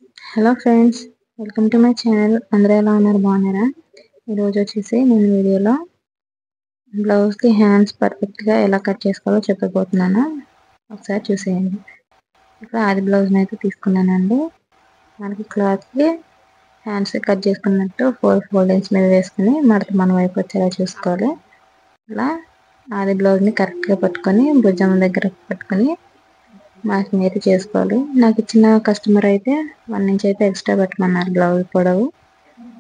Hello friends, welcome to my channel. అందరూ ఎలా ఉన్నారు? బాగున్నారా? ఈరోజు వచ్చేసి నేను వీడియోలో బ్లౌజ్కి హ్యాండ్స్ పర్ఫెక్ట్గా ఎలా కట్ చేసుకోవాలో చెప్పబోతున్నాను. ఒకసారి చూసేయండి. ఇక్కడ ఆది బ్లౌజ్ని అయితే తీసుకున్నానండి. మనకి క్లాత్కి హ్యాండ్స్ కట్ చేసుకున్నట్టు 4 ఫోల్డింగ్స్ మీద వేసుకుని మడత మన వైపు వచ్చేలా చూసుకోవాలి. ఇలా ఆది బ్లౌజ్ని కరెక్ట్గా పట్టుకొని భుజం దగ్గర పట్టుకొని మార్కింగ్ అయితే చేసుకోవాలి. నాకు ఇచ్చిన కస్టమర్ అయితే 1 ఇంచ్ అయితే ఎక్స్ట్రా పెట్టమన్నారు బ్లౌజ్ పొడవు.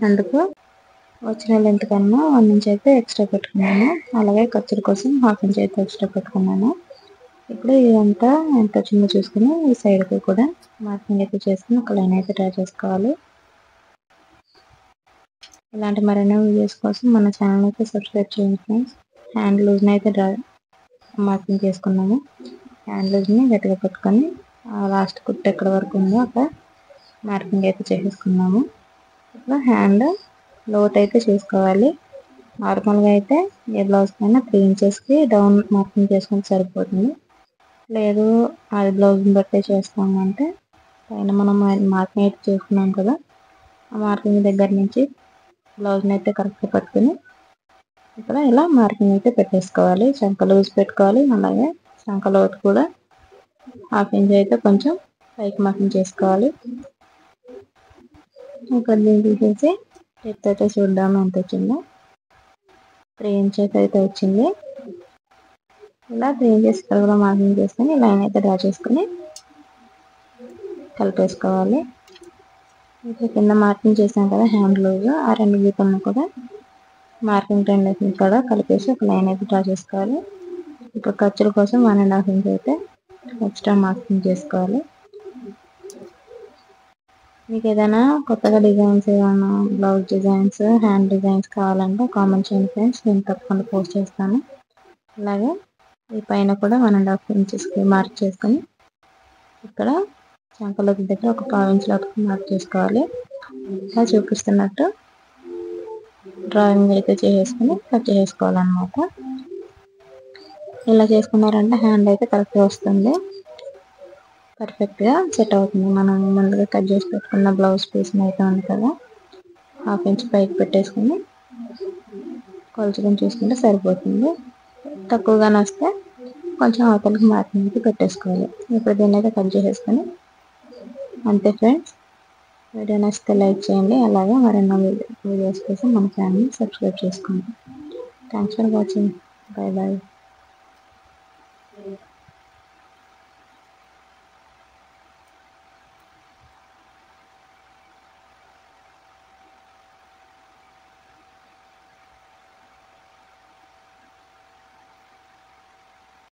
అందుకు వచ్చిన లెంత్ కన్నా 1 ఇంచ్ అయితే ఎక్స్ట్రా పెట్టుకున్నాను. అలాగే ఖర్చుల కోసం 1/2 ఇంచ్ అయితే ఎక్స్ట్రా పెట్టుకున్నాను. ఇప్పుడు ఇదంతా ఎంత వచ్చిందో చూసుకుని ఈ సైడ్కి కూడా మార్కింగ్ అయితే చేసుకుని ఒక లైన్ అయితే డ్రా చేసుకోవాలి. ఇలాంటి మరెన్నో వీడియోస్ కోసం మన ఛానల్ అయితే సబ్స్క్రైబ్ చేయండి ఫ్రెండ్స్. హ్యాండ్ లూజ్ని అయితే మార్కింగ్ చేసుకున్నాము. హ్యాండ్ లూజ్ని గట్టిగా పట్టుకొని లాస్ట్ కుట్టు ఎక్కడ వరకు ఉందో అక్కడ మార్కింగ్ అయితే చేసేసుకున్నాము. ఇప్పుడు హ్యాండ్ లోత్ అయితే చేసుకోవాలి. నార్మల్గా అయితే ఏ బ్లౌజ్ పైన 3 ఇంచెస్కి డౌన్ మార్కింగ్ చేసుకుంటే సరిపోతుంది. లేదు అది బ్లౌజ్ని బట్టే చేస్తాము అంటే పైన మనం మార్కింగ్ అయితే చేసుకున్నాం కదా, ఆ మార్కింగ్ దగ్గర నుంచి బ్లౌజ్ని అయితే కరెక్ట్గా పట్టుకుని ఇక్కడ ఇలా మార్కింగ్ అయితే పెట్టేసుకోవాలి. చంక లూజ్ పెట్టుకోవాలి. అలాగే చంక లోతు కూడా 1/2 ఇంచ్ అయితే కొంచెం పైకి మార్కింగ్ చేసుకోవాలి. ఇంకా దీన్ని తీసేసి ఎత్తు అయితే చూద్దాము ఎంత వచ్చిందో. 3 ఇంచెస్ అయితే వచ్చింది. ఇలా 3 ఇంచెస్ కూడా మార్కింగ్ చేసుకొని లైన్ అయితే డ్రా చేసుకుని కలిపేసుకోవాలి. ఇప్పుడు కింద మార్కింగ్ చేసాం కదా హ్యాండ్ లూజ్, ఆ 2 గీతలను కూడా మార్కింగ్ 2 కూడా కలిపేసి ఒక లైన్ అయితే డ్రా చేసుకోవాలి. ఇప్పుడు ఖర్చుల కోసం 1.5 ఇంచ్ అయితే ఎక్స్ట్రా మార్కింగ్ చేసుకోవాలి. మీకు ఏదైనా కొత్తగా డిజైన్స్, ఏదైనా బ్లౌజ్ డిజైన్స్, హ్యాండ్ డిజైన్స్ కావాలంటే కామెంట్ చేయండి ఫ్రెండ్స్, నేను తప్పకుండా పోస్ట్ చేస్తాను. అలాగే ఈ పైన కూడా 1.5 ఇంచెస్కి మార్క్ చేసుకొని ఇక్కడ చంకలోకి దగ్గర ఒక 1/4 ఇంచ్ లోకి మార్క్ చేసుకోవాలి. ఇలా చూపిస్తున్నట్టు డ్రాయింగ్ అయితే చేసేసుకుని కట్ చేసుకోవాలన్నమాట. ఇలా చేసుకున్నారంటే హ్యాండ్ అయితే కరెక్ట్గా వస్తుంది, పర్ఫెక్ట్గా సెట్ అవుతుంది. మనం ముందుగా కట్ చేసి పెట్టుకున్న బ్లౌజ్ పీస్ని అయితే ఉంది కదా, 1/2 ఇంచ్ పైకి పెట్టేసుకుని కొలుచుకొని చూసుకుంటే సరిపోతుంది. తక్కువగానే వస్తే కొంచెం అవతలకి మార్కింగ్ అయితే పెట్టేసుకోవాలి. ఇప్పుడు దీన్ని అయితే కట్ చేసేసుకొని అంతే ఫ్రెండ్స్. వీడియో నచ్చితే లైక్ చేయండి. అలాగే మరెన్నో వీడియోస్ కోసం మన ఛానల్ని సబ్స్క్రైబ్ చేసుకోండి. Thanks for watching. Bye bye.